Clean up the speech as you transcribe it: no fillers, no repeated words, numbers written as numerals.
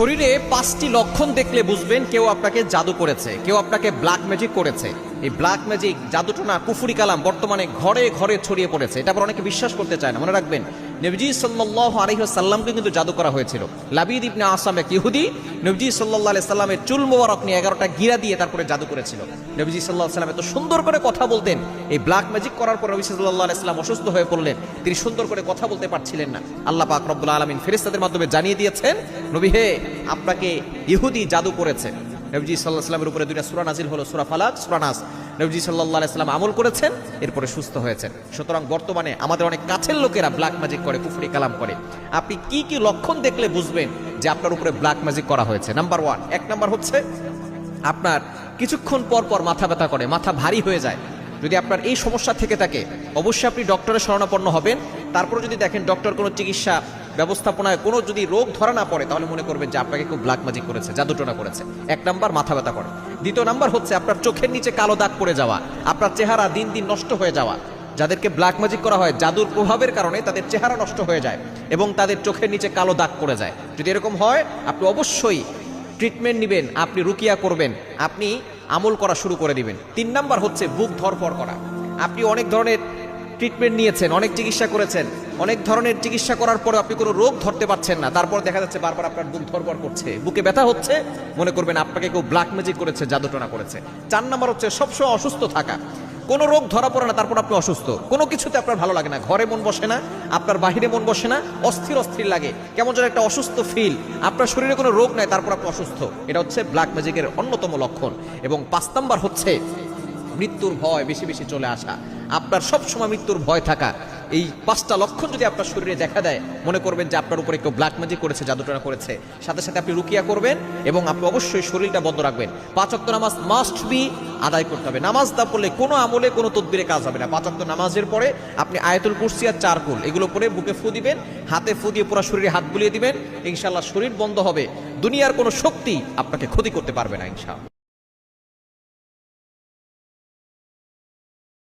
শরীরে 5টি লক্ষণ দেখলে বুঝবেন কেউ আপনাকে জাদু করেছে, কেউ আপনাকে ব্ল্যাক ম্যাজিক করেছে। এই ব্ল্যাক ম্যাজিক, জাদুটোনা, কুফরি কালাম বর্তমানে ঘরে ঘরে ছড়িয়ে পড়েছে। এটা আবার অনেকে বিশ্বাস করতে চায় না। মনে রাখবেন, নবীজি সাল্লাল্লাহু আলাইহি ওয়াসাল্লামকে কিন্তু জাদু করা হয়েছিল। লাবিদ ইবনে আসাম এক ইহুদি নবীজি সাল্লাল্লাহু আলাইহি সাল্লামের চুল মোবারক নিয়ে 11টা গিরা দিয়ে তারপরে জাদু করেছিল। নবীজি সাল্লাল্লাহু আলাইহি সাল্লাম এত সুন্দর করে কথা বলতেন, এই ব্ল্যাক ম্যাজিক করার পর নবী সাল্লাল্লাহু আলাইহি সাল্লাম অসুস্থ হয়ে পড়লেন। তিনি সুন্দর করে কথা বলতে পারছিলেন না। আল্লাহ পাক রব্বুল আলামিন ফেরেশতাদের মাধ্যমে জানিয়ে দিয়েছেন, নবী হে, আপনাকে ইহুদি জাদু করেছে। নবীজি সাল্লাল্লাহু আলাইহি সাল্লামের উপরে দুইটা সূরা নাজিল হলো, সূরা ফালাক, সূরা নাস। নবীজি সাল্লাল্লাহু আলাইহি সাল্লাম আমল করেছেন, এরপরে সুস্থ হয়েছেন। সুতরাং বর্তমানে আমাদের অনেক কাছের লোকেরা ব্ল্যাক ম্যাজিক করে, কুফরি কালাম করে। আপনি কি কি লক্ষণ দেখলে বুঝবেন যে আপনার উপরে ব্ল্যাক ম্যাজিক করা হয়েছে? নাম্বার 1, 1 নাম্বার হচ্ছে আপনার কিছুক্ষণ পর পর মাথা ব্যথা করে, মাথা ভারী হয়ে যায়। যদি আপনার এই সমস্যা থেকে থাকে, অবশ্যই আপনি ডক্টরের শরণাপন্ন হবেন। তারপরে যদি দেখেন ডক্টর কোনো চিকিৎসা ব্যবস্থাপনায় কোনো যদি রোগ ধরা না পড়ে, তাহলে মনে করবেন যে আপনাকে খুব ব্ল্যাক ম্যাজিক করেছে, জাদুটোনা করেছে। 1 নাম্বার মাথা ব্যথা করে। 2 নাম্বার হচ্ছে আপনার চোখের নিচে কালো দাগ পড়ে যাওয়া, আপনার চেহারা দিন দিন নষ্ট হয়ে যাওয়া। যাদেরকে ব্ল্যাক ম্যাজিক করা হয়, জাদুর প্রভাবের কারণে তাদের চেহারা নষ্ট হয়ে যায় এবং তাদের চোখের নিচে কালো দাগ পড়ে যায়। যদি এরকম হয়, আপনি অবশ্যই ট্রিটমেন্ট নেবেন, আপনি রুকিয়া করবেন, আপনি আমল করা শুরু করে দিবেন। 3 নাম্বার হচ্ছে বুক ধরফর করা। আপনি অনেক ধরনের ট্রিটমেন্ট নিয়েছেন, অনেক চিকিৎসা করেছেন, অনেক ধরনের চিকিৎসা করার পরে আপনি কোনো রোগ ধরতে পারছেন না, তারপর দেখা যাচ্ছে বারবার আপনার বুক ধরফর করছে, বুকে ব্যথা হচ্ছে, মনে করবেন আপনাকে কেউ ব্ল্যাক ম্যাজিক করেছে, জাদুটোনা করেছে। 4 নাম্বার হচ্ছে সবসময় অসুস্থ থাকা। কোনো রোগ ধরা পড়ে না, তারপর আপনি অসুস্থ, কোনো কিছুতে আপনার ভালো লাগে না, ঘরে মন বসে না, আপনার বাহিরে মন বসে না, অস্থির অস্থির লাগে, কেমন যেন একটা অসুস্থ ফিল, আপনার শরীরে কোনো রোগ নাই, তারপর আপনি অসুস্থ। এটা হচ্ছে ব্ল্যাক ম্যাজিকের অন্যতম লক্ষণ। এবং 5 নাম্বার হচ্ছে মৃত্যুর ভয় বেশি বেশি চলে আসা। আপনার সবসময় মৃত্যুর ভয় থাকা। এই 5টা লক্ষণ যদি আপনার শরীরে দেখা দেয়, মনে করবেন যে আপনার উপরে কেউ ব্ল্যাক ম্যাজিক করেছে, জাদুটোনা করেছে। সাথে সাথে আপনি রুকিয়া করবেন এবং আপনি অবশ্যই শরীরটা বন্ধ রাখবেন। 5 ওয়াক্ত নামাজ মাস্ট বি আদায় করতে হবে। নামাজ না পড়লে কোনো আমলে, কোনো তদবিরে কাজ হবে না। 5 ওয়াক্ত নামাজের পরে আপনি আয়াতুল কুরসি আর 4 কুল এগুলো পরে বুকে ফু দিবেন, হাতে ফু দিয়ে পুরো শরীরে হাত বুলিয়ে দিবেন। ইনশাআল্লাহ শরীর বন্ধ হবে, দুনিয়ার কোনো শক্তি আপনাকে ক্ষতি করতে পারবে না ইনশাআল্লাহ।